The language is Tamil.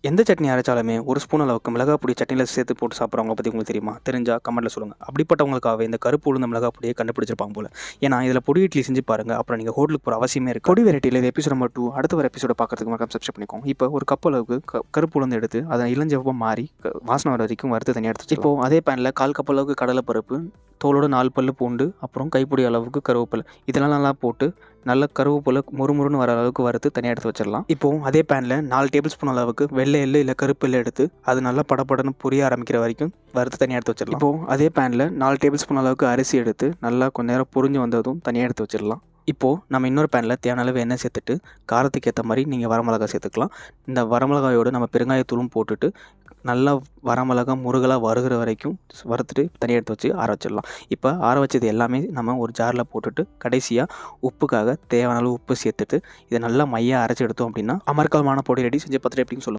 எந்த சட்னி அரைச்சாலுமே ஒரு ஸ்பூன் அளவுக்கு மிளகாய் பொடி சட்னியில் சேர்த்து போட்டு சாப்பிட்றவங்கள பற்றி உங்களுக்கு தெரியுமா? தெரிஞ்சால் கமெண்ட்டில் சொல்லுங்கள். அப்படிப்பட்டவங்களுக்காகவே இந்த கருப்பு உளுந்த மிளகாய் பொடியை கண்டுபிடிச்சிருப்பாங்க போல. ஏன்னா இதில் பொடி இட்லி செஞ்சு பாருங்கள், அப்புறம் நீங்கள் ஹோட்டலுக்கு போகிற அவசியமே இருக்குது. பொடி வெரைட்டியில் இது எபிசோட் நம்பர் 2 அடுத்த ஒரு எபிசோட பார்க்கறதுக்கு மறக்காம சப்ஸ்கிரைப் பண்ணிக்கோங்க. இப்போ ஒரு கப் அளவுக்கு கருப்பு உளுந்து எடுத்து அதை இளஞ்சவப்பாக மாறி வாசனை வர வரைக்கும் வறுத்து தனியாக எடுத்து இப்போது அதே பேனில் 1/4 கப் அளவுக்கு கடலைப்பருப்பு, தோலோட 4 பல்லு பூண்டு, அப்புறம் கைப்பிடி அளவுக்கு கருவேப்பிலை இதெல்லாம் நல்லா போட்டு நல்ல கருவேப்பிலை முறுமுறுன்னு வர அளவுக்கு வறுத்து தனியாக எடுத்து வச்சிடலாம். இப்போது அதே பேனில் 4 டேபிள் ஸ்பூன் அளவுக்கு வெள்ளை எள்ளு இல்லை கருப்பு எள்ளு எடுத்து அது நல்லா படப்படன்னு புரிய ஆரம்பிக்கிற வரைக்கும் வறுத்து தனியாக எடுத்து வச்சிடலாம். இப்போது அதே பேனில் 4 டேபிள் ஸ்பூன் அளவுக்கு அரிசி எடுத்து நல்லா கொஞ்ச நேரம் புரிஞ்சு வந்ததும் தனியாக எடுத்து வச்சிடலாம். இப்போது நம்ம இன்னொரு பேனில் தேவையான அளவு எண்ணெய் சேர்த்துட்டு காரத்துக்கு ஏற்ற மாதிரி நீங்கள் வரமிளகாய் சேர்த்துக்கலாம். இந்த வரமிளகாயோடு நம்ம பெருங்காயத்தூளும் போட்டுட்டு நல்லா வரமிளகா முருகலாக வருகிற வரைக்கும் வறுத்துட்டு தனியாக எடுத்து வச்சு ஆற வச்சிடலாம். இப்போ ஆற வச்சது எல்லாமே நம்ம ஒரு ஜாரில் போட்டுட்டு கடைசியாக உப்புக்காக தேவையான அளவு உப்பு சேர்த்துட்டு இதை நல்லா மையாக அரைச்சி எடுத்தோம் அப்படின்னா அமர்க்கலமான பொடி ரெடி. செஞ்சு பார்த்துட்டு எப்படின்னு சொல்லுங்கள்.